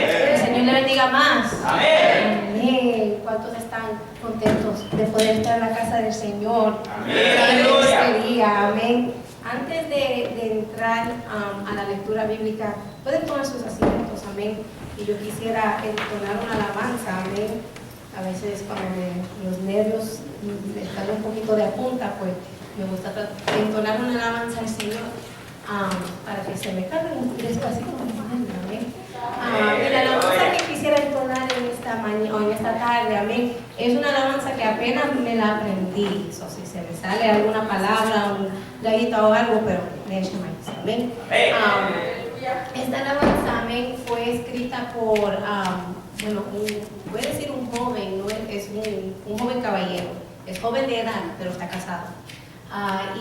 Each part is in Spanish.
El Señor le bendiga más. Amén. ¿Cuántos están contentos de poder estar en la casa del Señor? Este día, amén. Antes de entrar a la lectura bíblica, pueden tomar sus asientos, amén. Y yo quisiera entonar una alabanza, amén. A veces cuando los nervios están un poquito de apunta, pues me gusta entonar una alabanza al Señor para que se me cargue un despacito, amén. Y la alabanza que quisiera entonar en esta mañana o en esta tarde, amén, es una alabanza que apenas me la aprendí. So, si se me sale alguna palabra, un laguito o algo, pero amén. Esta alabanza, amén, fue escrita por, voy a decir un joven, no es un joven caballero, es joven de edad, pero está casado.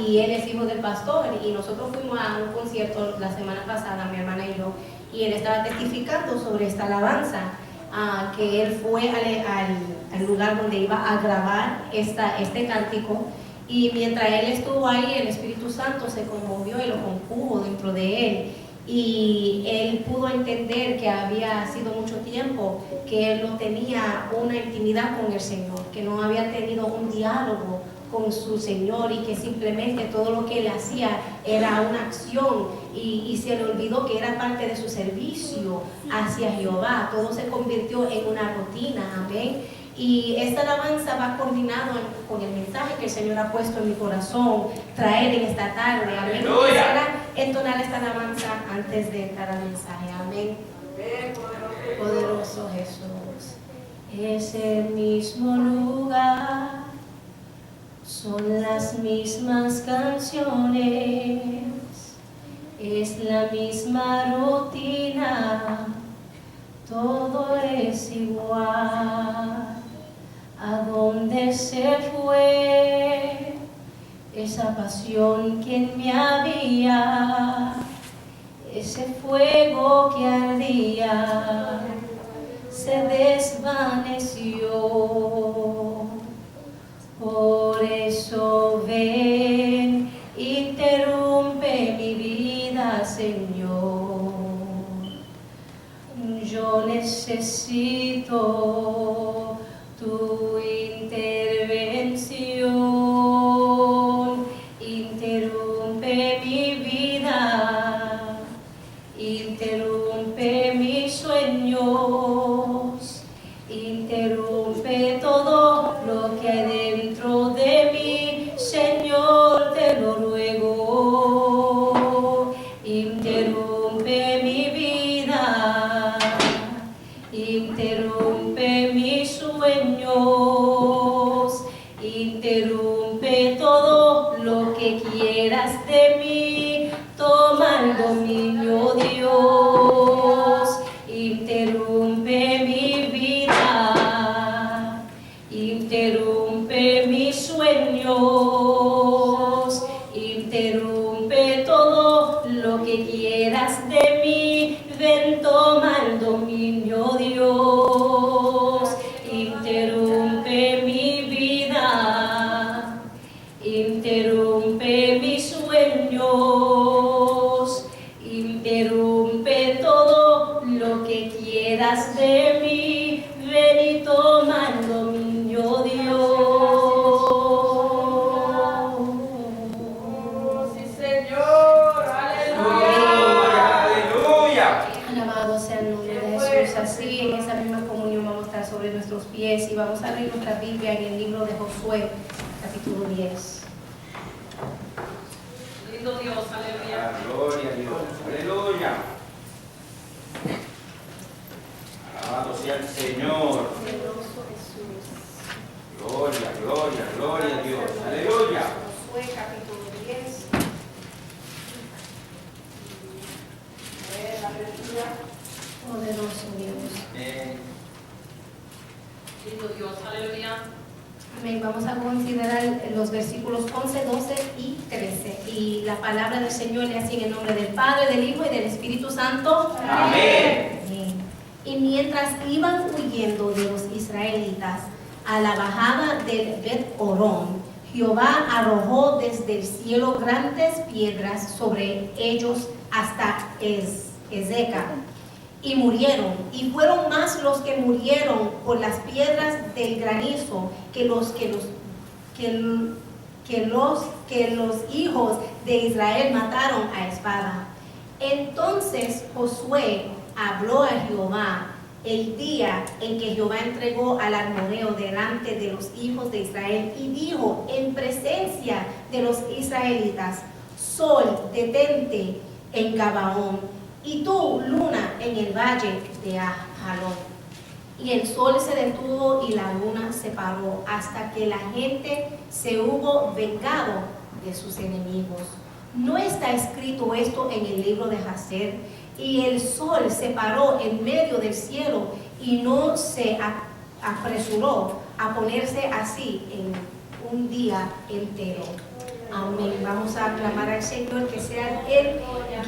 Y él es hijo del pastor, y nosotros fuimos a un concierto la semana pasada, mi hermana y yo, y él estaba testificando sobre esta alabanza, que él fue al lugar donde iba a grabar este cántico, y mientras él estuvo ahí, el Espíritu Santo se conmovió y lo compuso dentro de él, y él pudo entender que había sido mucho tiempo que él no tenía una intimidad con el Señor, que no había tenido un diálogo con su Señor, y que simplemente todo lo que él hacía era una acción, y se le olvidó que era parte de su servicio hacia Jehová. Todo se convirtió en una rutina, amén. Y esta alabanza va coordinado con el mensaje que el Señor ha puesto en mi corazón traer en esta tarde, amén. Quisiera entonar esta alabanza antes de entrar al mensaje, amén. Poderoso Jesús, es el mismo lugar, son las mismas canciones, es la misma rutina, todo es igual. ¿A dónde se fue esa pasión que en mí había? Ese fuego que ardía se desvaneció. Por eso ven, interrumpe mi vida, Señor. Yo necesito tu intervención. Interrumpe mi vida, interrumpe mis sueños, interrumpe todo lo que hay dentro de mí, Señor, te lo ruego. Interrumpe mi vida, interrumpe mis sueños, interrumpe todo lo que quieras de mí, toma el dominio, Dios. Interrumpe mi vida, interrumpe mis sueños, interrumpe todo lo que quieras de mí, ven, toma el dominio, Dios. Interrumpe mi vida, interrumpe mis sueños, interrumpe todo lo que quieras de mí, ven y toma el dominio, Dios. Sí, Señor, aleluya. Alabado sea el nombre de Jesús. Así, en esa misma comunión vamos a estar sobre nuestros pies y vamos a abrir nuestra Biblia en el libro de Josué, capítulo 10. Lindo Dios, aleluya. Gloria a Dios, aleluya. Alabado sea el Señor. Poderoso Jesús. Gloria, gloria, gloria a Dios, aleluya. Josué, capítulo 10. Poderoso Dios. Lindo Dios, aleluya. Amén. Vamos a considerar los versículos 11, 12 y 13. Y la palabra del Señor le hace en el nombre del Padre, del Hijo y del Espíritu Santo. Amén. Amén. Y mientras iban huyendo de los israelitas a la bajada del Bet-Orón, Jehová arrojó desde el cielo grandes piedras sobre ellos hasta Ezeca. y murieron, y fueron más los que murieron por las piedras del granizo que los hijos de Israel mataron a espada. Entonces Josué habló a Jehová el día en que Jehová entregó al armoneo delante de los hijos de Israel, y dijo en presencia de los israelitas: Sol, detente en Gabaón, y tú, luna, en el valle de Ajalón. Y el sol se detuvo y la luna se paró, hasta que la gente se hubo vengado de sus enemigos. ¿No está escrito esto en el libro de Jacer? Y el sol se paró en medio del cielo y no se apresuró a ponerse así en un día entero. Amén. Vamos a clamar al Señor que sea Él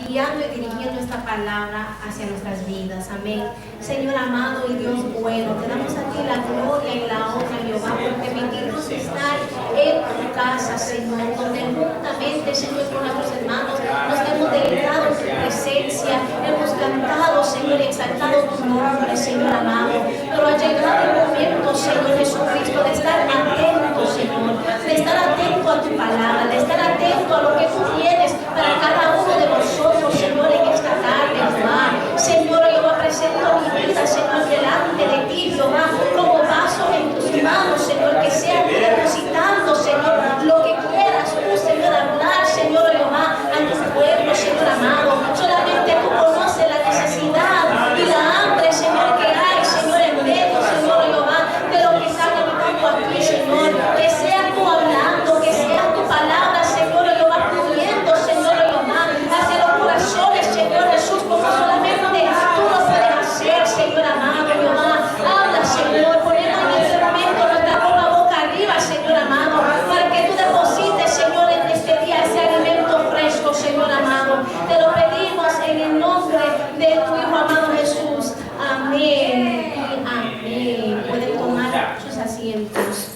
guiando y dirigiendo esta palabra hacia nuestras vidas. Amén. Señor amado y Dios bueno, te damos a ti la gloria y la honra, Jehová, por permitirnos estar en tu casa, Señor, donde juntamente, Señor, con nuestros hermanos nos hemos deleitado en tu presencia, hemos cantado, Señor, y exaltado tu nombre, Señor amado. Pero ha llegado el momento, Señor Jesucristo, de estar atento, Señor, de estar atento a tu palabra, de estar atento a lo que tú tienes para cada uno de nosotros, Señor, en esta tarde, Jehová. Señor, yo presento mi vida, Señor, delante de ti, Jehová, como vaso en tus manos, Señor, que sea depositando, Señor, lo que quieras tú, Señor, hablar, Señor, Jehová, a tu pueblo, Señor amado. Solamente tú conoces la necesidad y la hambre, Señor, que hay, Señor, en medio, Señor, Jehová, de lo que está caminando aquí, Señor. Que sea tú hablando, que sea tu palabra, Señor, Jehová, fluyendo, Señor, Jehová, hacia los corazones, Señor Jesús, como solamente tú lo puedes hacer, Señor amado, Jehová. Habla, Señor, ponemos en este momento nuestra boca arriba, Señor amado, para que tú deposites, Señor, en este día ese alimento fresco, Señor amado. Te lo pedimos en el nombre de tu Hijo amado Jesús. Amén y amén. Pueden tomar sus asientos.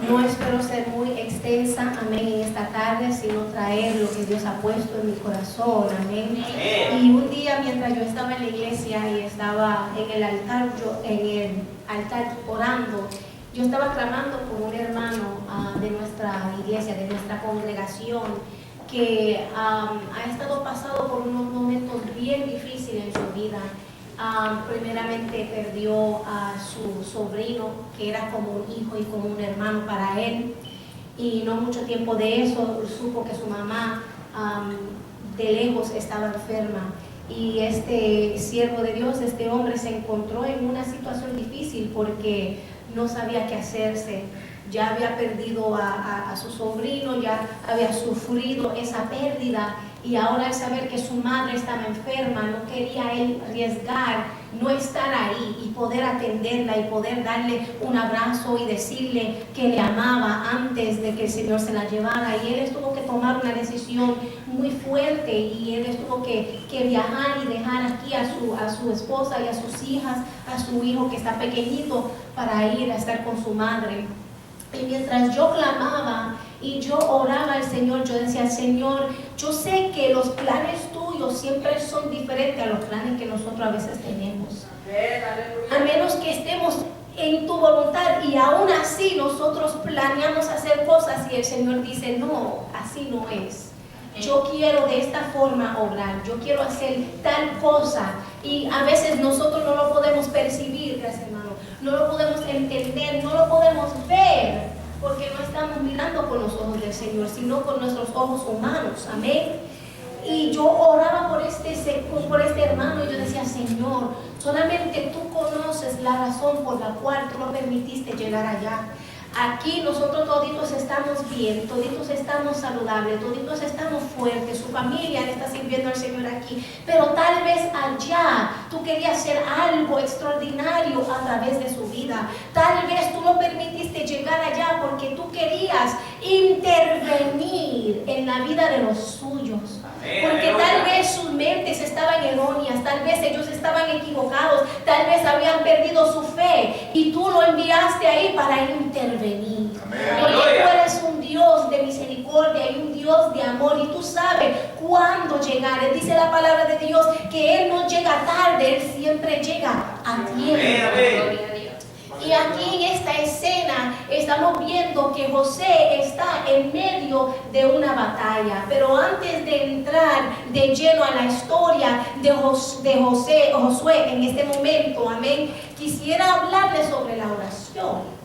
No espero ser muy extensa, amén, en esta tarde, sino traer lo que Dios ha puesto en mi corazón, amén. Y un día, mientras yo estaba en la iglesia y estaba en el altar orando, yo estaba clamando por un hermano de nuestra iglesia, de nuestra congregación, que ha estado pasando por unos momentos bien difíciles en su vida. Primeramente perdió a su sobrino, que era como un hijo y como un hermano para él, y no mucho tiempo de eso supo que su mamá de lejos estaba enferma, y este siervo de Dios, este hombre, se encontró en una situación difícil porque no sabía qué hacerse. Ya había perdido a su sobrino, ya había sufrido esa pérdida, y ahora al saber que su madre estaba enferma, no quería él arriesgar no estar ahí y poder atenderla y poder darle un abrazo y decirle que le amaba antes de que el Señor se la llevara. Y él tuvo que tomar una decisión muy fuerte, y él tuvo que viajar y dejar aquí a su esposa y a sus hijas, a su hijo que está pequeñito, para ir a estar con su madre. Y mientras yo clamaba y yo oraba al Señor, yo decía: Señor, yo sé que los planes tuyos siempre son diferentes a los planes que nosotros a veces tenemos. A menos que estemos en tu voluntad, y aún así nosotros planeamos hacer cosas y el Señor dice: no, así no es. Yo quiero de esta forma obrar, yo quiero hacer tal cosa, y a veces nosotros no lo podemos percibir, gracias hermano, no lo podemos entender, no lo podemos ver, porque no estamos mirando con los ojos del Señor, sino con nuestros ojos humanos, amén. Y yo oraba por este hermano, y yo decía: Señor, solamente tú conoces la razón por la cual tú lo permitiste llegar allá. Aquí nosotros toditos estamos bien, toditos estamos saludables, toditos estamos fuertes, su familia le está sirviendo al Señor aquí, pero tal vez allá tú querías hacer algo extraordinario a través de su vida. Tal vez tú lo permitiste llegar allá porque tú querías intervenir en la vida de los suyos. Porque tal vez sus mentes estaban erróneas, tal vez ellos estaban equivocados, tal vez habían perdido su fe, y tú lo enviaste ahí para intervenir. Porque tú eres un Dios de misericordia y un Dios de amor y tú sabes cuándo llegar. Él dice la palabra de Dios que Él no llega tarde, Él siempre llega a tiempo. Gloria a Dios. Y aquí en esta escena estamos viendo que José está en medio de una batalla. Pero antes de entrar de lleno a la historia de Josué en este momento, amén, quisiera hablarles sobre la oración.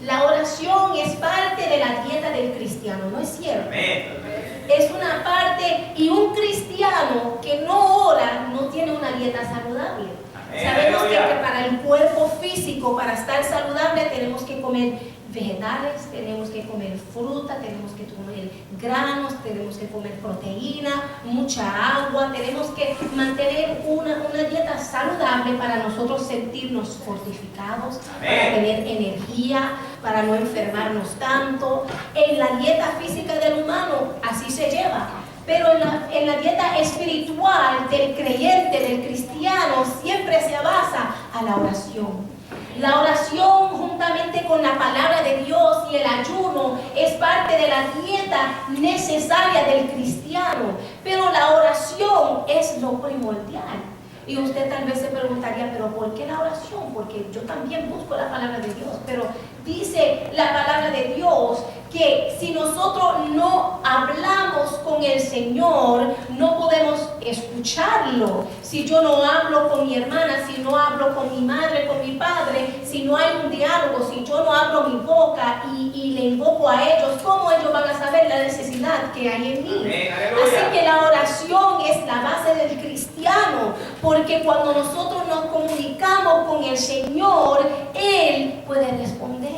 La oración es parte de la dieta del cristiano, ¿no es cierto? Es una parte, y un cristiano que no ora no tiene una dieta saludable. Sabemos que para el cuerpo físico, para estar saludable, tenemos que comer vegetales, tenemos que comer fruta, tenemos que comer granos, tenemos que comer proteína, mucha agua, tenemos que mantener una dieta saludable para nosotros sentirnos fortificados, para tener energía, para no enfermarnos tanto. En la dieta física del humano así se lleva. Pero en la dieta espiritual del creyente, del cristiano, siempre se basa a la oración. La oración juntamente con la palabra de Dios y el ayuno es parte de la dieta necesaria del cristiano. Pero la oración es lo primordial. Y usted tal vez se preguntaría, ¿pero por qué la oración? Porque yo también busco la palabra de Dios. Pero dice la palabra de Dios que si nosotros no hablamos con el Señor, no podemos escucharlo. Si yo no hablo con mi hermana, si no hablo con mi madre, con mi padre, si no hay un diálogo, si yo no abro mi boca y le invoco a ellos, ¿cómo ellos van a saber la necesidad que hay en mí? Así que la oración es la base del cristiano, porque cuando nosotros nos comunicamos con el Señor, Él puede responder.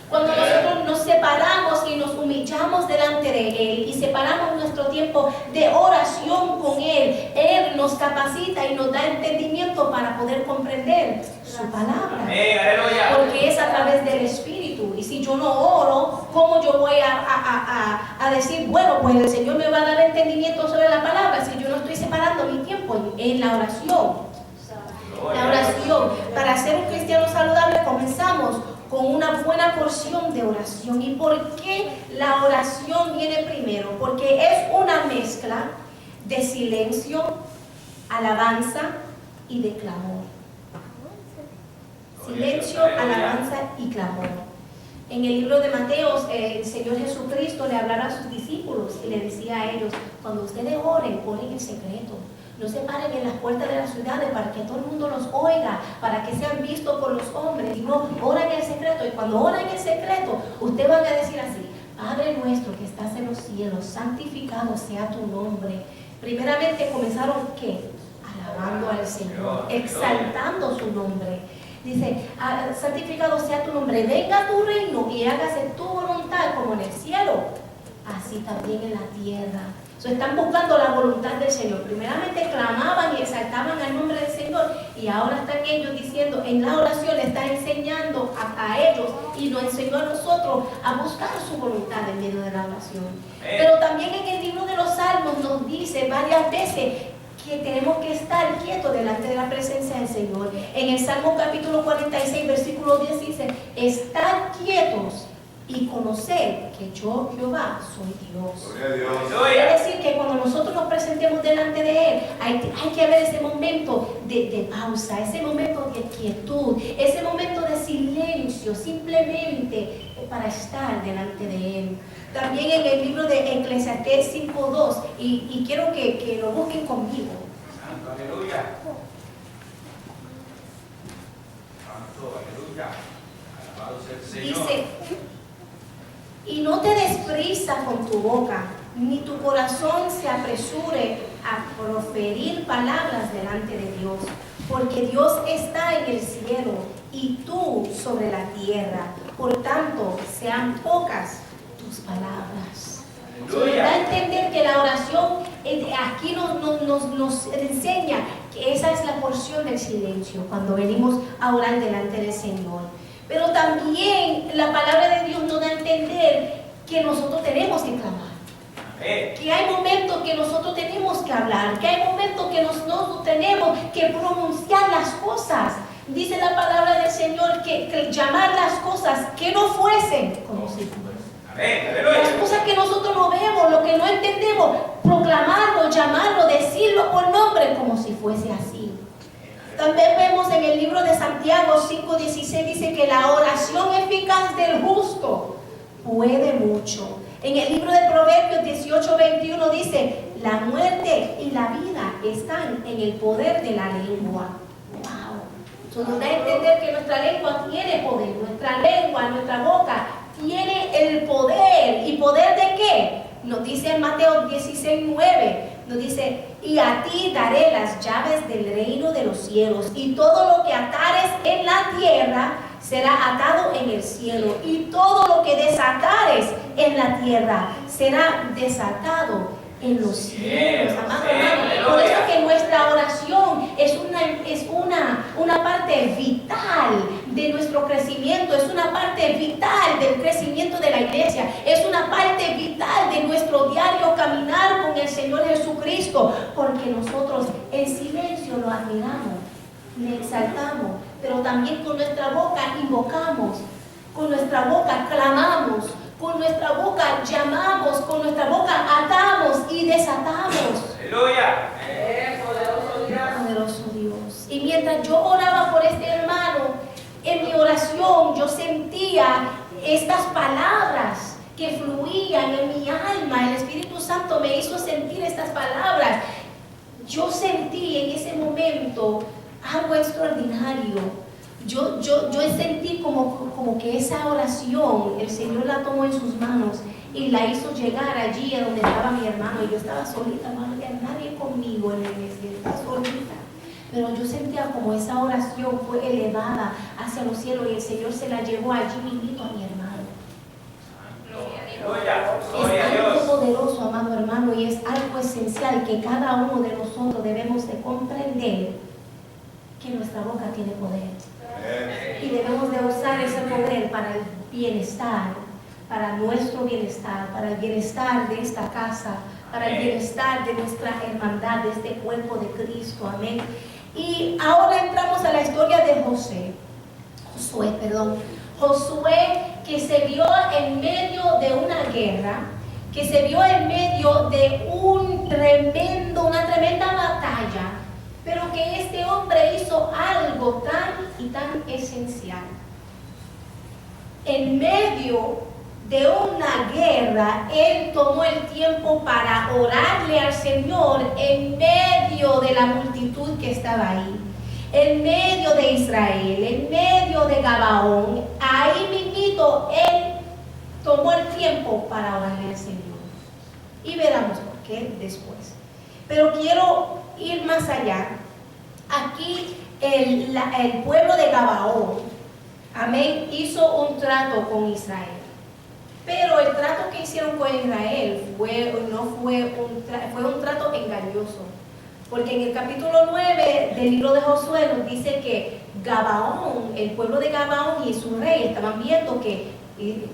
Cuando nosotros nos separamos y nos humillamos delante de Él y separamos nuestro tiempo de oración con Él, Él nos capacita y nos da entendimiento para poder comprender su palabra. Porque es a través del Espíritu. Y si yo no oro, ¿cómo yo voy a decir, bueno, pues el Señor me va a dar entendimiento sobre la palabra si yo no estoy separando mi tiempo en la oración? La oración. Para ser un cristiano saludable comenzamos con una buena porción de oración. ¿Y por qué la oración viene primero? Porque es una mezcla de silencio, alabanza y de clamor. Silencio, alabanza y clamor. En el libro de Mateo, el Señor Jesucristo le hablaba a sus discípulos y le decía a ellos, cuando ustedes oren, oren en secreto. No se paren en las puertas de las ciudades para que todo el mundo los oiga, para que sean vistos por los hombres. Sino oran en secreto. Y cuando oran en secreto, ustedes van a decir así: Padre nuestro que estás en los cielos, santificado sea tu nombre. Primeramente comenzaron, ¿qué? Alabando al Señor, exaltando su nombre. Dice, santificado sea tu nombre, venga tu reino y hágase tu voluntad como en el cielo, así también en la tierra. Están buscando la voluntad del Señor. Primeramente clamaban y exaltaban al nombre del Señor, y ahora están ellos diciendo, en la oración le está enseñando a ellos y nos enseñó a nosotros a buscar su voluntad en medio de la oración. Pero también en el libro de los Salmos nos dice varias veces que tenemos que estar quietos delante de la presencia del Señor. En el Salmo capítulo 46, versículo 10 dice, estad quietos y conocer que yo, Jehová, soy Dios. Quiere decir que cuando nosotros nos presentemos delante de Él, hay que haber ese momento de pausa, ese momento de quietud, ese momento de silencio, simplemente para estar delante de Él. También en el libro de Eclesiastés 5:2, y quiero que lo busquen conmigo. Santo, aleluya. Santo, aleluya. Alabado sea el Señor. Dice, y no te des prisa con tu boca, ni tu corazón se apresure a proferir palabras delante de Dios, porque Dios está en el cielo y tú sobre la tierra. Por tanto, sean pocas tus palabras. Se da a entender que la oración aquí nos enseña que esa es la porción del silencio cuando venimos a orar delante del Señor. Pero también la palabra de Dios nos da a entender que nosotros tenemos que clamar. Que hay momentos que nosotros tenemos que hablar, que hay momentos que nosotros tenemos que pronunciar las cosas. Dice la palabra del Señor que llamar las cosas que no fuesen como si fuesen. Las cosas que nosotros no vemos, lo que no entendemos, proclamarlo, llamarlo, decirlo por nombre como si fuese así. También vemos en el libro de Santiago 5:16 dice que la oración eficaz del justo puede mucho. En el libro de Proverbios 18:21 dice, la muerte y la vida están en el poder de la lengua. ¡Wow! Eso nos da a entender que nuestra lengua tiene poder, nuestra lengua, nuestra boca tiene el poder. ¿Y poder de qué? Nos dice en Mateo 16:9, nos dice, y a ti daré las llaves del reino de los cielos, y todo lo que atares en la tierra será atado en el cielo, y todo lo que desatares en la tierra será desatado en los cielos. Amado hermano, por eso que nuestra oración es una parte vital de nuestro crecimiento, es una parte vital del crecimiento de la iglesia, es una parte vital de nuestro diario caminar con el Señor Jesucristo, porque nosotros en silencio lo admiramos, le exaltamos, pero también con nuestra boca invocamos, con nuestra boca clamamos, con nuestra boca llamamos, con nuestra boca atamos y desatamos. Aleluya. Poderoso Dios. Y mientras yo oraba por este hermano, en mi oración yo sentía estas palabras que fluían en mi alma. El Espíritu Santo me hizo sentir estas palabras. Yo sentí en ese momento algo extraordinario. Yo sentí como que esa oración el Señor la tomó en sus manos y la hizo llegar allí a donde estaba mi hermano. Y yo estaba solita, no había nadie conmigo en la iglesia, estaba solita. Pero yo sentía como esa oración fue elevada hacia los cielos y el Señor se la llevó allí mismito a mi hermano. Es algo poderoso, amado hermano, y es algo esencial que cada uno de nosotros debemos de comprender, que nuestra boca tiene poder. Y debemos de usar ese poder para el bienestar, para nuestro bienestar, para el bienestar de esta casa, para el bienestar de nuestra hermandad, de este cuerpo de Cristo. Amén. Y ahora entramos a la historia de Josué, que se vio en medio de una guerra, que se vio en medio de una tremenda batalla, pero que este hombre hizo algo tan esencial. En medio de una guerra, él tomó el tiempo para orarle al Señor en medio de la multitud que estaba ahí, en medio de Israel, en medio de Gabaón. Ahí mismito él tomó el tiempo para orarle al Señor. Y veremos por qué después. Pero quiero ir más allá. Aquí el pueblo de Gabaón, amén, hizo un trato con Israel. Pero el trato que hicieron con Israel fue un trato engañoso. Porque en el capítulo 9 del libro de Josué nos dice que Gabaón, el pueblo de Gabaón y su rey estaban viendo que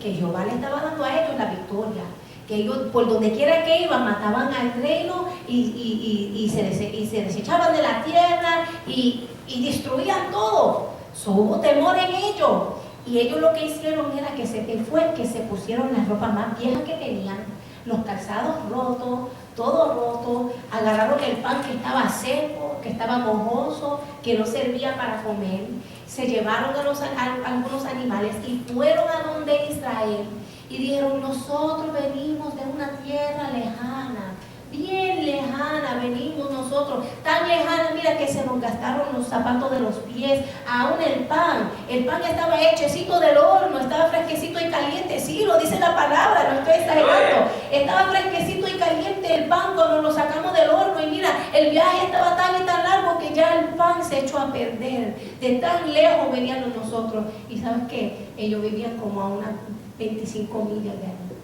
Jehová le estaba dando a ellos la victoria. Que ellos por donde quiera que iban mataban al reino y se desechaban de la tierra y destruían todo. Hubo temor en ellos. Y ellos lo que hicieron era que se pusieron las ropas más viejas que tenían, los calzados rotos, todo roto, agarraron el pan que estaba seco, que estaba mojoso, que no servía para comer, se llevaron a algunos animales y fueron a donde Israel y dijeron: nosotros venimos de una tierra lejana, bien lejana venimos nosotros, tan lejana, mira que se nos gastaron los zapatos de los pies, aún el pan estaba hechecito del horno, estaba fresquecito y caliente, sí, lo dice la palabra, no estoy exagerando, estaba fresquecito y caliente el pan cuando lo sacamos del horno, y mira, el viaje estaba tan y tan largo que ya el pan se echó a perder, de tan lejos venían nosotros, y ¿sabes qué? Ellos vivían como a unas 25 millas de aquí,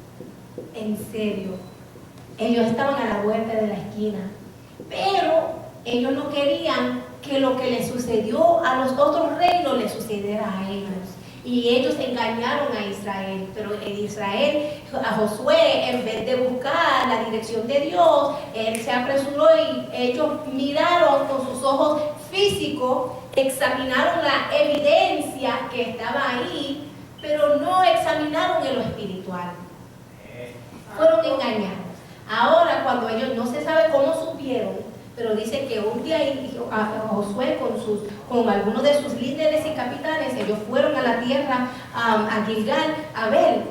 en serio. Ellos estaban a la vuelta de la esquina, pero ellos no querían que lo que les sucedió a los otros reinos les sucediera a ellos. Y ellos engañaron a Israel, pero en Israel, a Josué, en vez de buscar la dirección de Dios, él se apresuró y ellos miraron con sus ojos físicos, examinaron la evidencia que estaba ahí, pero no examinaron en lo espiritual. fueron engañados. Ahora, cuando ellos no se sabe cómo supieron, pero dice que un día Josué con algunos de sus líderes y capitanes, ellos fueron a la tierra, a Gilgal, a ver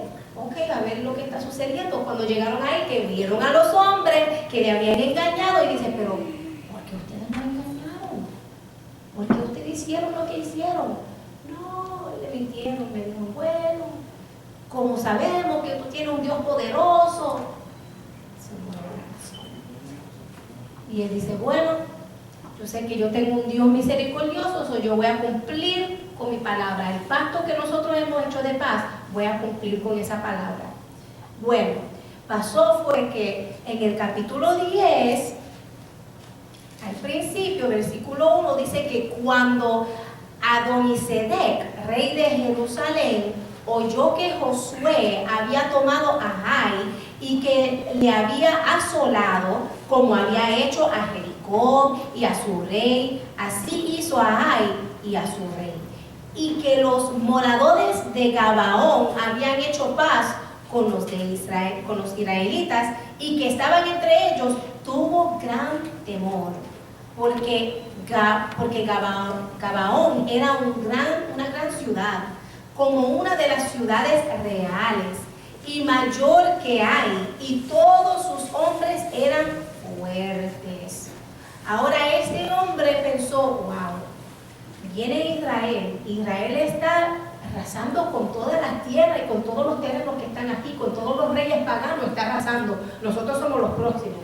lo que está sucediendo. Cuando llegaron ahí, que vieron a los hombres que le habían engañado, y dice, pero ¿por qué ustedes no engañaron? ¿Por qué ustedes hicieron lo que hicieron? No, le mintieron, me dijo, bueno, como sabemos que tú tienes un Dios poderoso. Y él dice, bueno, yo sé que yo tengo un Dios misericordioso, so yo voy a cumplir con mi palabra. El pacto que nosotros hemos hecho de paz, voy a cumplir con esa palabra. Bueno, pasó fue que en el capítulo 10, al principio, versículo 1, dice que cuando Adonisedec, rey de Jerusalén, oyó que Josué había tomado a Jai y que le había asolado, como había hecho a Jericó y a su rey, así hizo a Jai y a su rey. Y que los moradores de Gabaón habían hecho paz con los de Israel, con los israelitas, y que estaban entre ellos, tuvo gran temor, porque Gabaón era una gran ciudad, como una de las ciudades reales y mayor que hay, y todos sus hombres eran fuertes. Ahora este hombre pensó, wow, viene Israel está arrasando con toda la tierra y con todos los terrenos que están aquí, con todos los reyes paganos está arrasando, nosotros somos los próximos.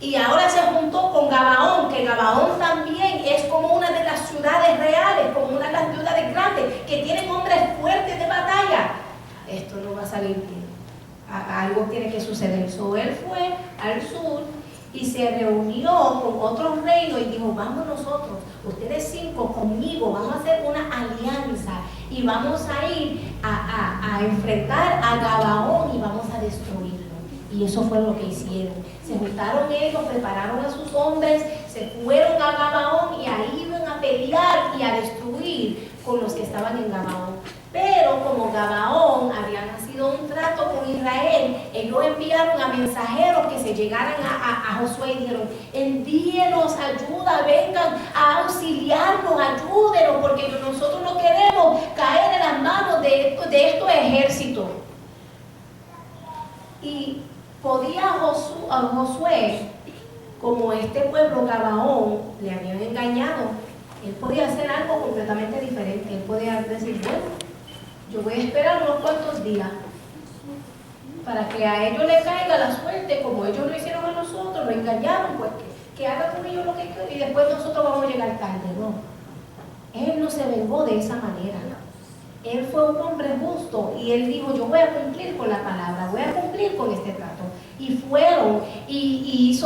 Y ahora se juntó con Gabaón, que Gabaón también es como una de las ciudades reales, como una de las ciudades grandes, que tienen hombres fuertes de batalla. Esto no va a salir bien. Algo tiene que suceder. So, él fue al sur y se reunió con otros reinos y dijo, vamos nosotros, ustedes 5 conmigo, vamos a hacer una alianza y vamos a ir a enfrentar a Gabaón y vamos a destruirlo. Y eso fue lo que hicieron. Se juntaron ellos, prepararon a sus hombres, se fueron a Gabaón y ahí iban a pelear y a destruir con los que estaban en Gabaón. Pero como Gabaón había nacido un trato con Israel, ellos enviaron a mensajeros que se llegaran a Josué y dijeron, envíenos ayuda, vengan a auxiliarnos, ayúdenos, porque nosotros no queremos caer en las manos de estos ejércitos. Y podía Josué, como este pueblo Gabaón le habían engañado, él podía hacer algo completamente diferente. Él podía decir, bueno, yo voy a esperar unos cuantos días para que a ellos les caiga la suerte, como ellos lo hicieron a nosotros, lo engañaron, pues que haga con ellos lo que quiera y después nosotros vamos a llegar tarde. No, él no se vengó de esa manera. Él fue un hombre justo y él dijo, yo voy a cumplir con la palabra, voy a cumplir con este trato. Y fueron y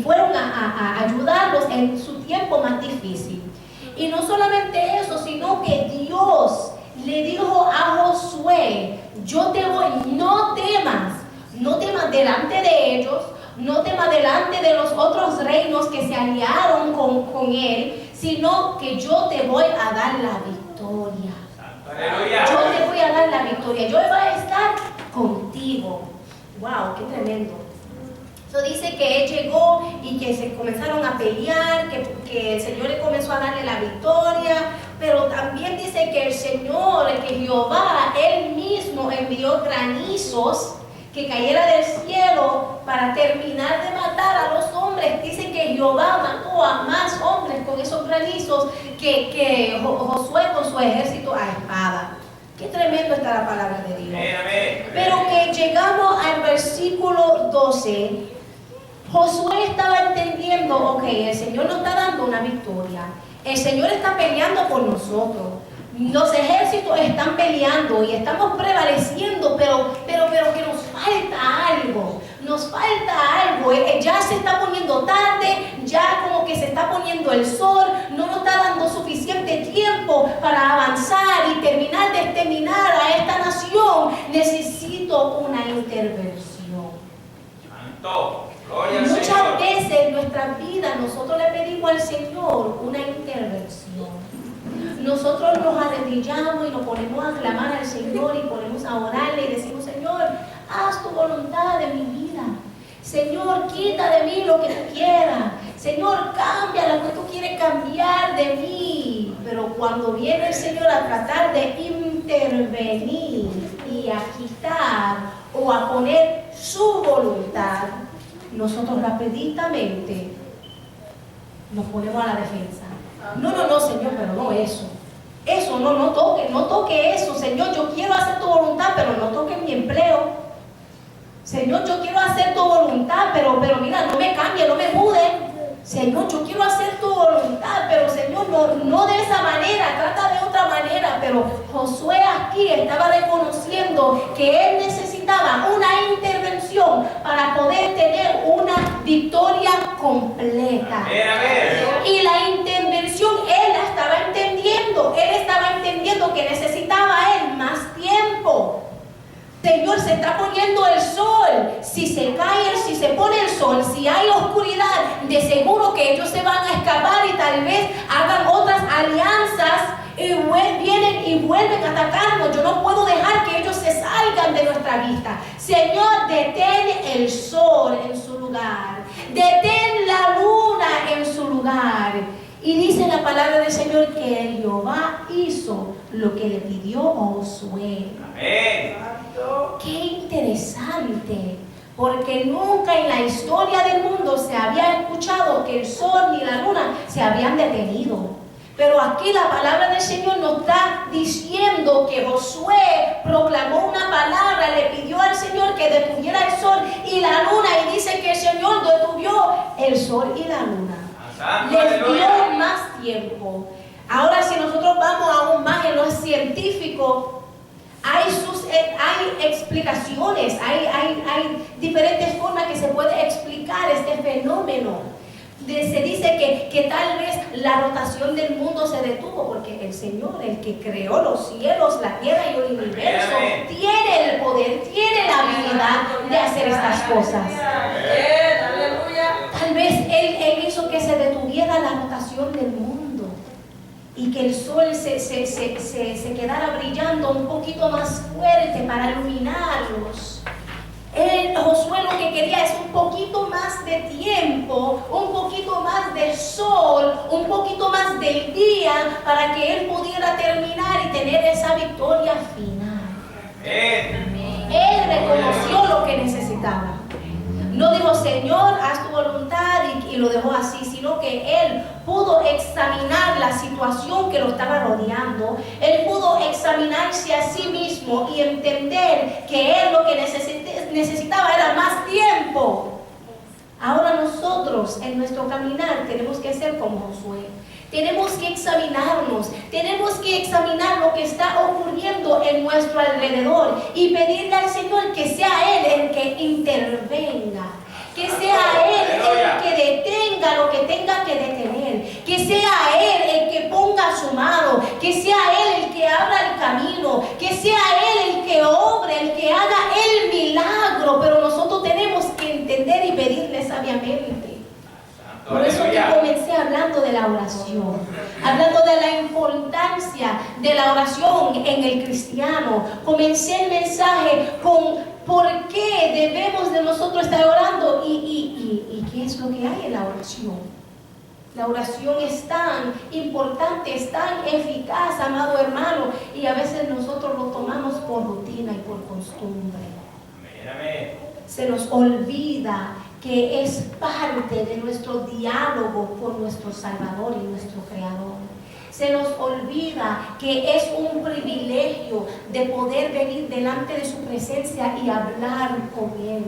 fueron a ayudarlos en su tiempo más difícil. Y no solamente eso, sino que Dios le dijo a Josué, yo te voy, no temas delante de ellos, no temas delante de los otros reinos que se aliaron con él, sino que yo te voy a dar la victoria. Yo te voy a dar la victoria, yo voy a estar contigo. Wow, qué tremendo. Eso dice que él llegó y que se comenzaron a pelear, que el Señor le comenzó a darle la victoria, pero también dice que el Señor, que Jehová, Él mismo envió granizos que cayera del cielo para terminar de matar a los hombres. Dice que Jehová mató a más hombres con esos granizos que Josué con su ejército a espada. Qué tremendo está la palabra de Dios. Pero que llegamos al versículo 12, Josué estaba entendiendo, ok, el Señor nos está dando una victoria, el Señor está peleando por nosotros, los ejércitos están peleando y estamos prevaleciendo, pero que nos falta algo, ya se está poniendo tarde, ya como que se está poniendo el sol, no nos está dando suficiente tiempo para avanzar y terminar de exterminar a esta nación, necesito una intervención. Santo, gloria al Muchas Señor. veces en nuestra vida nosotros le pedimos al Señor una intervención. Nosotros nos arrodillamos y nos ponemos a clamar al Señor y ponemos a orarle y decimos, Señor, haz tu voluntad en mi vida. Señor, quita de mí lo que tú quieras. Señor, cambia lo que tú quieres cambiar de mí. Pero cuando viene el Señor a tratar de intervenir y a quitar o a poner su voluntad, nosotros rapiditamente nos ponemos a la defensa. No, Señor, pero no eso. Eso, no toque eso. Señor, yo quiero hacer tu voluntad, pero no toque mi empleo. Señor, yo quiero hacer tu voluntad, pero mira, no me cambie, no me mude. Señor, yo quiero hacer tu voluntad, pero Señor, no de esa manera, trata de otra manera. Pero Josué aquí estaba reconociendo que él necesitaba una intervención para poder tener una victoria completa. Y la intervención él la estaba entendiendo. Él estaba entendiendo que necesitaba él más tiempo. Señor, se está poniendo el sol. Si se cae, si se pone el sol, si hay oscuridad, de seguro que ellos se van a escapar y tal vez hagan otras alianzas y vienen y vuelven a atacarnos. Yo no puedo dejar que ellos se salgan de nuestra vista. Señor, detén el sol en su lugar. Detén la luna en su lugar. Y dice la palabra del Señor que Jehová hizo lo que le pidió Josué. Amén. Qué interesante, porque nunca en la historia del mundo se había escuchado que el sol ni la luna se habían detenido. Pero aquí la palabra del Señor nos está diciendo que Josué proclamó una palabra, le pidió al Señor que detuviera el sol y la luna, y dice que el Señor detuvió el sol y la luna. Les dio más tiempo. Ahora, si nosotros vamos aún más en lo científico, hay explicaciones, hay diferentes formas que se puede explicar este fenómeno. Se dice que tal vez la rotación del mundo se detuvo porque el Señor, el que creó los cielos, la tierra y el universo, tiene el poder, tiene la habilidad de hacer estas cosas. Tal vez Él hizo que se detuviera la rotación del mundo y que el sol se quedara brillando un poquito más fuerte para iluminarlos. Josué lo que quería es un poquito más de tiempo, un poquito más de sol, un poquito más del día para que él pudiera terminar y tener esa victoria final. Él reconoció lo que necesitaba. No dijo, Señor, haz tu voluntad y lo dejó así, sino que él pudo examinar la situación que lo estaba rodeando. Él pudo examinarse a sí mismo y entender que él lo que necesitaba era más tiempo. Ahora nosotros en nuestro caminar tenemos que ser como Josué. Tenemos que examinarnos, tenemos que examinar lo que está ocurriendo en nuestro alrededor y pedirle al Señor que sea Él el que intervenga, que sea Él el que detenga lo que tenga que detener, que sea Él el que ponga su mano, que sea Él el que abra el camino, que sea Él el que obre, el que haga el milagro, pero nosotros tenemos que entender y pedirle sabiamente. Por eso que comencé hablando de la oración, hablando de la importancia de la oración en el cristiano. Comencé el mensaje con por qué debemos de nosotros estar orando y qué es lo que hay en la oración. La oración es tan importante, es tan eficaz, amado hermano, y a veces nosotros lo tomamos por rutina y por costumbre. Se nos olvida que es parte de nuestro diálogo con nuestro Salvador y nuestro Creador. Se nos olvida que es un privilegio de poder venir delante de su presencia y hablar con Él.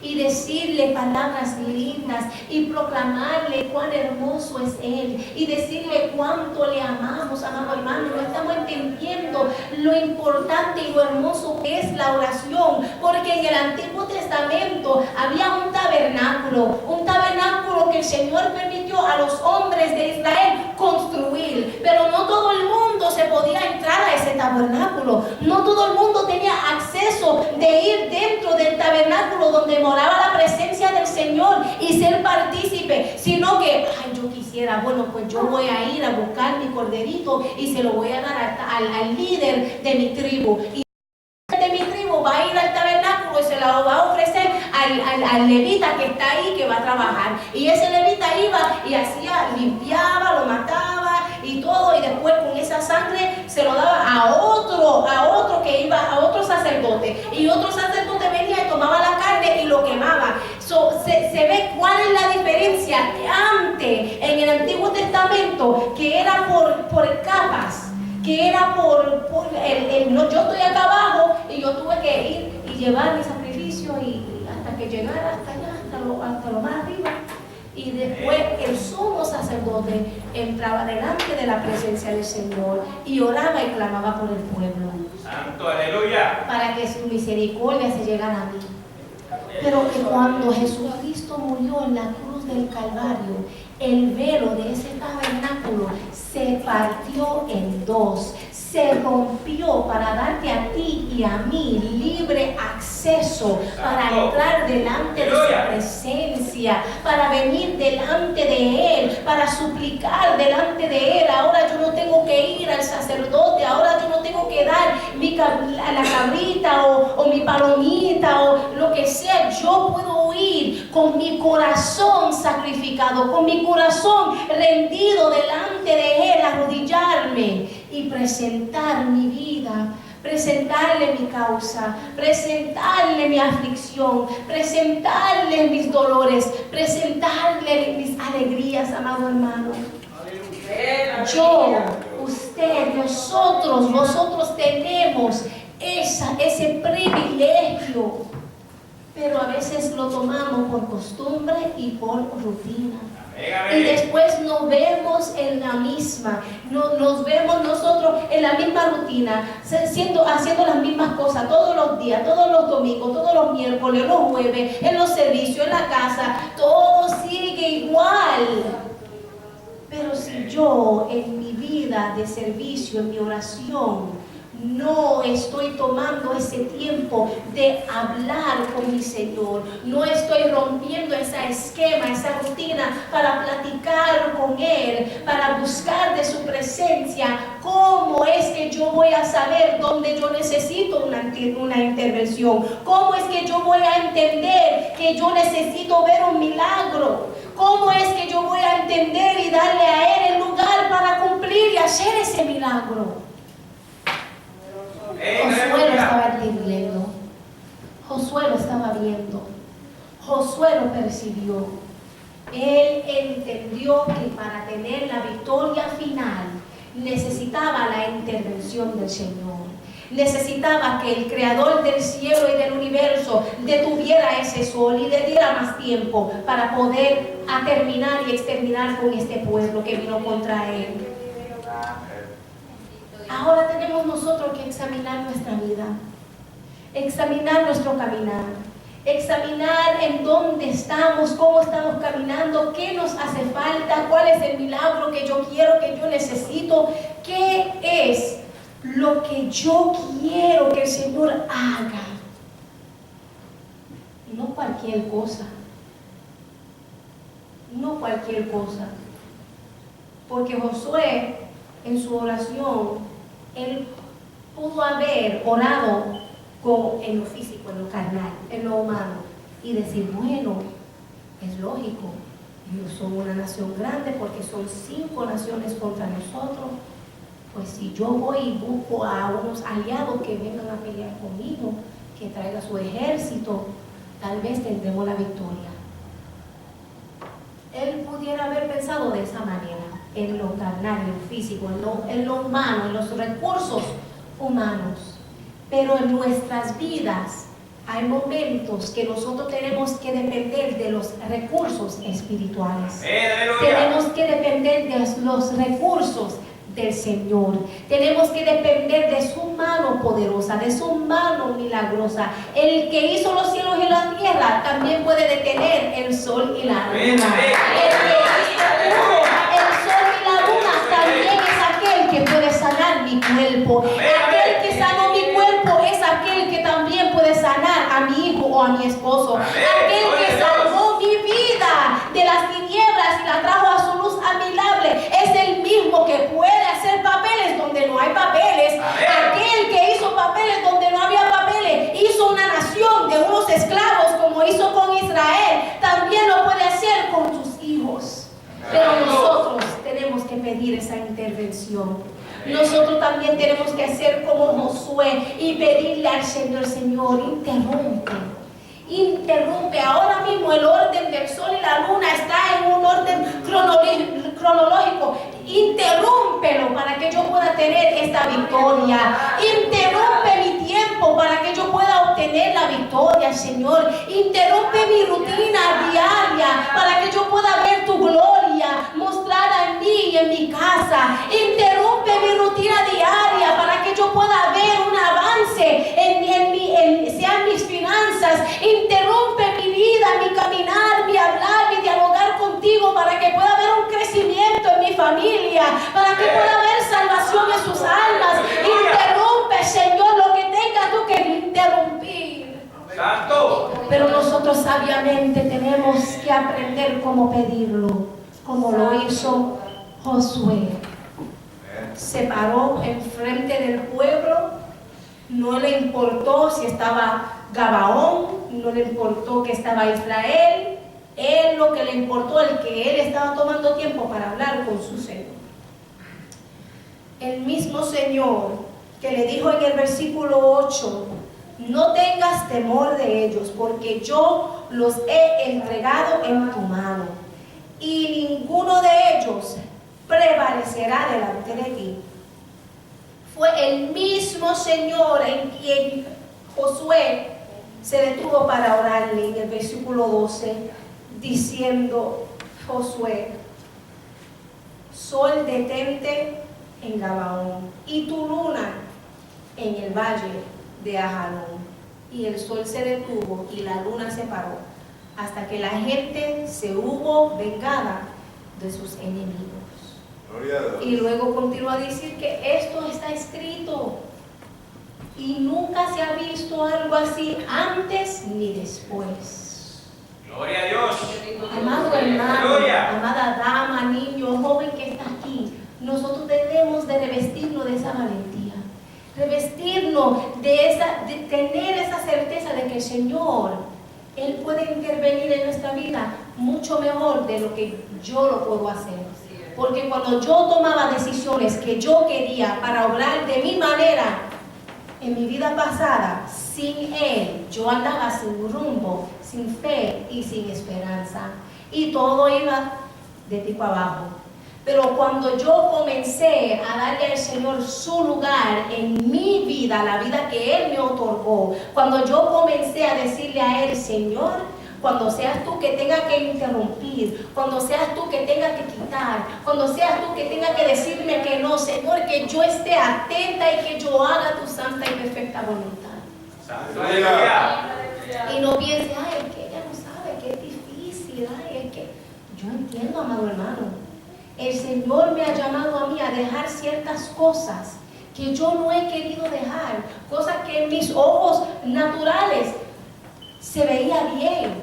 Y decirle palabras lindas y proclamarle cuán hermoso es Él y decirle cuánto le amamos, amado hermano. No estamos entendiendo lo importante y lo hermoso que es la oración, porque en el Antiguo Testamento había un tabernáculo que el Señor permitió a los hombres de Israel construir, pero no todo el mundo se podía entrar a ese tabernáculo, no todo el mundo tenía acceso de ir dentro del tabernáculo donde moraba la presencia del Señor y ser partícipe, sino que, yo quisiera, bueno, pues yo voy a ir a buscar mi corderito y se lo voy a dar al líder de mi tribu, y el de mi tribu va a ir al tabernáculo y se la va a ofrecer al levita que está ahí, que va a trabajar. Y ese levita iba y hacía, limpiaba, lo mataba y todo, y después con esa sangre se lo daba a otro que iba, a otro sacerdote. Y otro sacerdote venía y tomaba la carne y lo quemaba. Se ve cuál es la diferencia. Antes, en el Antiguo Testamento, que era por capas, que era no, yo estoy acá abajo y yo tuve que ir y llevar mi sacrificio y hasta que llegara hasta allá, hasta lo más arriba. Y después el sumo sacerdote entraba delante de la presencia del Señor y oraba y clamaba por el pueblo. Santo, aleluya. Para que su misericordia se llegara a mí. Pero que cuando Jesucristo murió en la cruz del Calvario, el velo de ese tabernáculo se partió en dos, se rompió para darte a ti y a mí libre acceso para entrar delante de su presencia, para venir delante de Él, para suplicar delante de Él. Ahora yo no tengo que ir al sacerdote, ahora yo no tengo que dar la cabrita o mi palomita o lo que sea. Yo puedo ir con mi corazón sacrificado, con mi corazón rendido delante de Él, arrodillarme y presentar mi vida, presentarle mi causa, presentarle mi aflicción, presentarle mis dolores, presentarle mis alegrías, amado hermano. Yo, usted, vosotros tenemos ese privilegio, pero a veces lo tomamos por costumbre y por rutina. Y después nos vemos en la misma, nos vemos nosotros en la misma rutina, haciendo las mismas cosas todos los días, todos los domingos, todos los miércoles, los jueves, en los servicios, en la casa, todo sigue igual. Pero si yo en mi vida de servicio, en mi oración, no estoy tomando ese tiempo de hablar con mi Señor, no estoy rompiendo ese esquema, esa rutina para platicar con Él, para buscar de su presencia, ¿cómo es que yo voy a saber dónde yo necesito una intervención? ¿Cómo es que yo voy a entender que yo necesito ver un milagro? ¿Cómo es que yo voy a entender y darle a Él el lugar para cumplir y hacer ese milagro? Josué lo estaba entendiendo, Josué lo estaba viendo, Josué lo percibió. Él entendió que para tener la victoria final necesitaba la intervención del Señor. Necesitaba que el creador del cielo y del universo detuviera ese sol y le diera más tiempo para poder terminar y exterminar con este pueblo que vino contra él. Ahora tenemos nosotros que examinar nuestra vida, examinar nuestro caminar, examinar en dónde estamos, cómo estamos caminando, qué nos hace falta, cuál es el milagro que yo quiero, que yo necesito, qué es lo que yo quiero que el Señor haga. No cualquier cosa, no cualquier cosa, porque Josué en su oración, él pudo haber orado en lo físico, en lo carnal, en lo humano, y decir, bueno, es lógico, ellos son una nación grande porque son 5 naciones contra nosotros. Pues si yo voy y busco a unos aliados que vengan a pelear conmigo, que traiga su ejército, tal vez tendremos la victoria. Él pudiera haber pensado de esa manera, en lo carnal, en lo físico, en lo humano, en los recursos humanos. Pero en nuestras vidas hay momentos que nosotros tenemos que depender de los recursos espirituales. Tenemos que depender de los recursos del Señor. Tenemos que depender de su mano poderosa, de su mano milagrosa. El que hizo los cielos y la tierra también puede detener el sol y la luna. El que hizo el sol y la luna también es aquel que puede sanar mi cuerpo. Aquel que sanó mi cuerpo es aquel que también puede sanar a mi hijo o a mi esposo. Aquel que salvó mi vida de las tinieblas y la trajo a su luz admirable es el mismo que puede hacer papeles donde no hay papeles. Aquel que hizo papeles donde no había papeles hizo una nación de unos pedir esa intervención. Nosotros también tenemos que hacer como Josué y pedirle al Señor, Señor, interrumpe. Ahora mismo el orden del sol y la luna está en un orden cronológico. Interrúmpelo para que yo pueda tener esta victoria. Interrumpe mi tiempo para que yo pueda obtener la victoria, Señor. Interrumpe mi rutina diaria para que yo pueda ver tu gloria mostrada en mí y en mi casa. Interrumpe mi rutina diaria para que yo pueda ver un avance sean mis finanzas. Interrumpe mi vida, mi caminar, mi hablar, mi dialogar contigo para que pueda haber un crecimiento en mi familia, para que pueda haber salvación en sus almas. Interrumpe, Señor, lo que tengas tú que interrumpir. Santo. Pero nosotros sabiamente tenemos que aprender cómo pedirlo, como lo hizo Josué. Se paró enfrente del pueblo, no le importó si estaba Gabaón, no le importó que estaba Israel. Él lo que le importó es que él estaba tomando tiempo para hablar con su Señor. El mismo Señor que le dijo en el versículo 8, no tengas temor de ellos, porque yo los he entregado en tu mano, y ninguno de ellos prevalecerá delante de ti. Fue el mismo Señor en quien Josué se detuvo para orarle en el versículo 12, diciendo: Josué, sol detente en Gabaón y tu luna en el valle de Ajalón. Y el sol se detuvo y la luna se paró hasta que la gente se hubo vengada de sus enemigos. Y luego continúa a decir que esto está escrito y nunca se ha visto algo así antes ni después. Gloria a Dios. Amado hermano, amada dama, niño, joven que está aquí, nosotros debemos de revestirnos de esa valentía, revestirnos de tener esa certeza de que el Señor, Él puede intervenir en nuestra vida mucho mejor de lo que yo lo puedo hacer. Porque cuando yo tomaba decisiones que yo quería para obrar de mi manera en mi vida pasada, sin Él, yo andaba sin rumbo, sin fe y sin esperanza. Y todo iba de tipo abajo. Pero cuando yo comencé a darle al Señor su lugar en mi vida, la vida que Él me otorgó, cuando yo comencé a decirle a Él: Señor, cuando seas tú que tenga que interrumpir, cuando seas tú que tenga que quitar, cuando seas tú que tenga que decirme que no, Señor, que yo esté atenta y que yo haga tu santa y perfecta voluntad. Y no piense: ay, es que ella no sabe, que es difícil, ay, es que... Yo entiendo, amado hermano. El Señor me ha llamado a mí a dejar ciertas cosas que yo no he querido dejar, cosas que en mis ojos naturales se veía bien,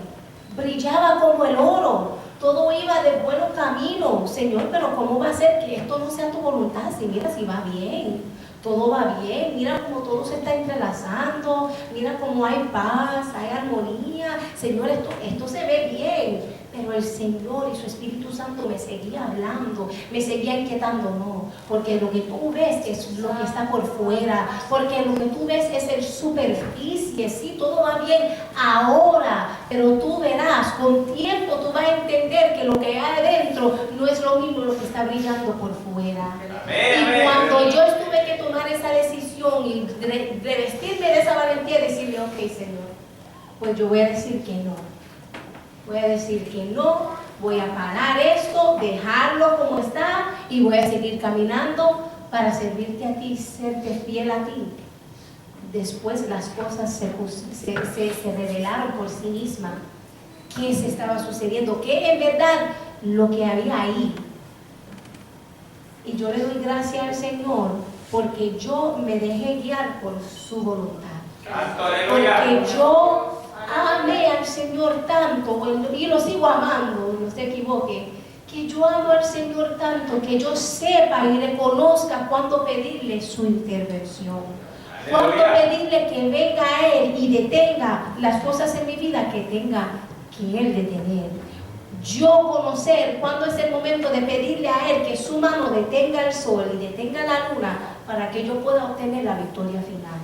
brillaba como el oro, todo iba de buen camino. Señor, pero ¿cómo va a ser que esto no sea tu voluntad? Si mira, si va bien, todo va bien, mira cómo todo se está entrelazando, mira cómo hay paz, hay armonía. Señor, esto se ve bien. Pero el Señor y su Espíritu Santo me seguía hablando, me seguía inquietando. No, porque lo que tú ves es lo que está por fuera, porque lo que tú ves es el superficie. Sí, todo va bien ahora, pero tú verás, con tiempo tú vas a entender que lo que hay adentro no es lo mismo lo que está brillando por fuera. Y cuando yo tuve que tomar esa decisión y revestirme de esa valentía y decirle: ok, Señor, pues yo voy a decir que no. Voy a decir que no, voy a parar esto, dejarlo como está y voy a seguir caminando para servirte a ti, serte fiel a ti. Después las cosas se revelaron por sí mismas. ¿Qué se estaba sucediendo? ¿Qué en verdad lo que había ahí? Y yo le doy gracias al Señor porque yo me dejé guiar por su voluntad. Porque yo amé al Señor tanto, y lo sigo amando, no se equivoque, que yo amo al Señor tanto que yo sepa y reconozca cuándo pedirle su intervención, cuándo pedirle que venga a Él y detenga las cosas en mi vida que tenga que Él detener, yo conocer cuándo es el momento de pedirle a Él que su mano detenga el sol y detenga la luna para que yo pueda obtener la victoria final.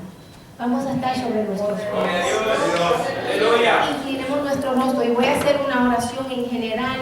Vamos a estar sobre nuestros pies. Inclinemos nuestro rostro y voy a hacer una oración en general.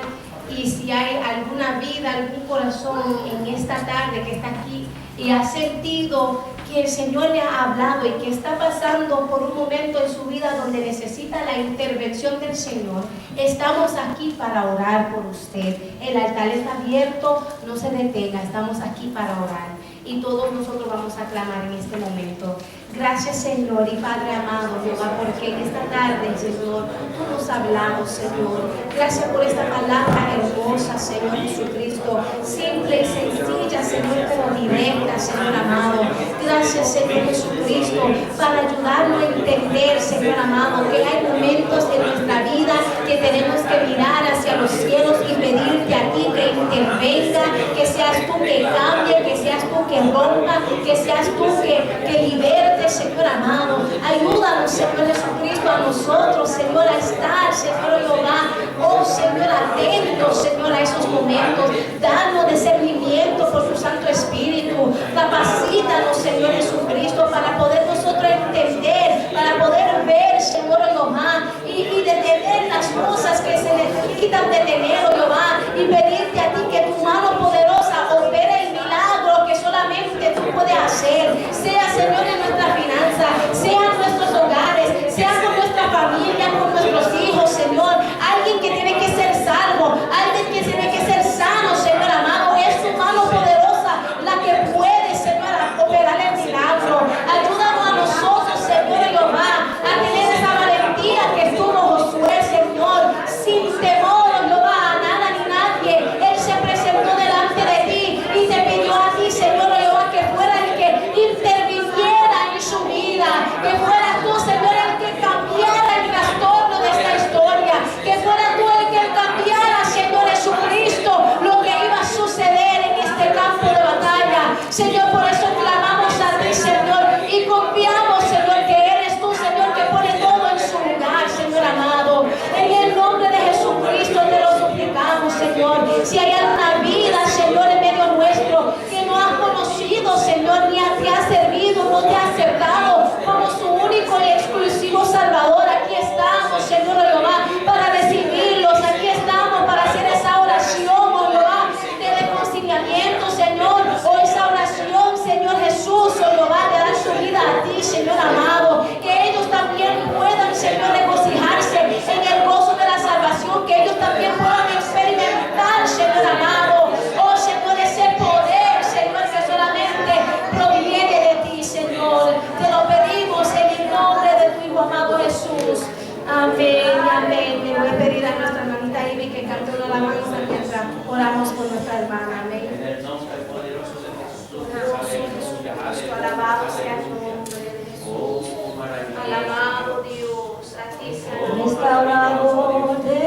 Y si hay alguna vida, algún corazón en esta tarde que está aquí y ha sentido que el Señor le ha hablado y que está pasando por un momento en su vida donde necesita la intervención del Señor, estamos aquí para orar por usted. El altar está abierto, no se detenga, estamos aquí para orar. Y todos nosotros vamos a clamar en este momento. Gracias, Señor y Padre amado, Jehová, porque en esta tarde, Señor, tú nos has hablado, Señor. Gracias por esta palabra hermosa, Señor Jesucristo, simple y sencilla, Señor, pero directa, Señor amado. Gracias, Señor Jesucristo, para ayudarnos a entender, Señor amado, que hay momentos en nuestra vida que tenemos que mirar hacia los cielos y pedirte a ti que intervenga, que seas tú que cambie, que seas tú que rompa, que seas tú que liberte, Señor amado. Ayúdanos, Señor Jesucristo, a nosotros, Señor, a estar, Señor Jehová, oh Señor, atentos, Señor, a esos momentos. Danos discernimiento por tu Santo Espíritu. Capacítanos, Señor Jesucristo, para poder nosotros entender, para poder ver, Señor Jehová, y detener las cosas que se necesitan detener, oh Jehová, y pedirte a ti que tu mano poderosa opere el milagro que solamente tú puedes hacer, sea, Señor, en nuestra finanza, sea en nuestros hogares, sea con nuestra familia, con nuestros hijos, Señor. Alguien que tiene que ser salvo, alguien que tiene que ser sano, Señor amado, es tu mano poderosa la que puede, Señor, operar el milagro. Ayúdanos a nosotros, Señor Jehová, a tener esa valentía que tuvo Josué, Señor, sin temor, Jehová, a nada ni nadie. Él se presentó delante de ti y te pidió a ti, Señor Jehová, que fuera el que interviniera en su vida, que fuera tú, Señor, el que cambiara el trastorno de esta historia, que fuera tú el que cambiara, Señor Jesucristo, lo que iba a suceder en este campo de batalla. Señor, por eso clamamos a ti, Señor, y confiamos, Señor, que eres tú, Señor, que pone todo en su lugar, Señor amado. En el nombre de Jesucristo te lo suplicamos, Señor. Si hay alguna vida, Señor, en medio nuestro, que no has conocido, Señor, ni te ha servido, no te ha aceptado como su único y exclusivo Salvador, aquí estamos, Señor Jehová, para recibirlos. Aquí estamos para hacer esa oración, oh Jehová, de reconciliamiento, Señor, o esa oración, Señor Jesús, oh Jehová, de dar su vida a ti, Señor amado, que ellos también puedan, Señor, regocijarse en el gozo de la salvación, que ellos también puedan experimentar, Señor amado, oh Señor, ese poder, Señor, que solamente proviene de ti, Señor. Te lo pedimos en el nombre de tu Hijo amado Jesús. Amén, amén. Le voy a pedir a nuestra hermanita Ivy que cante una alabanza mientras oramos por nuestra hermana. Amén. En el nombre poderoso de Jesús. Jesucristo, alabado sea el nombre de Jesús. Oh, maravilloso. Alabado Dios, a ti sea el Restaurador de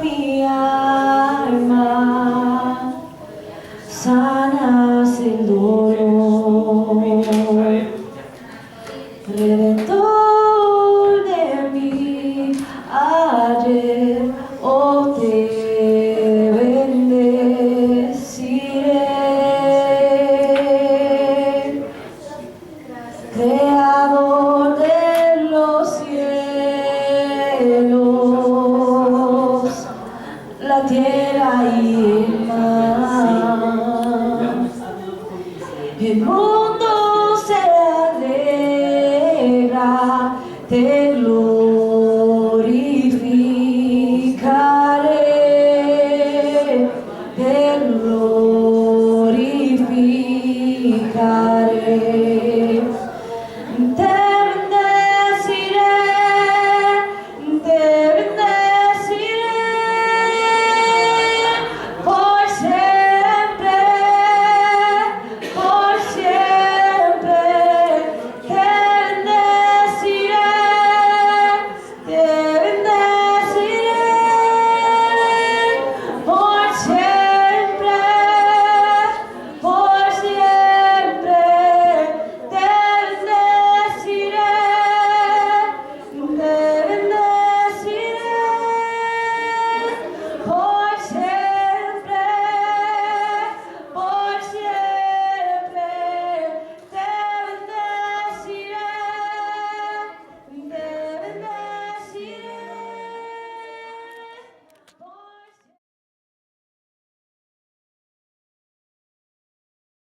mi alma, sanas el dolor, Redentor de mi ayer, oh te bendeciré, Creador de los cielos, la tierra y el mar. El mundo se alegra, te glorificaré, te glorificaré.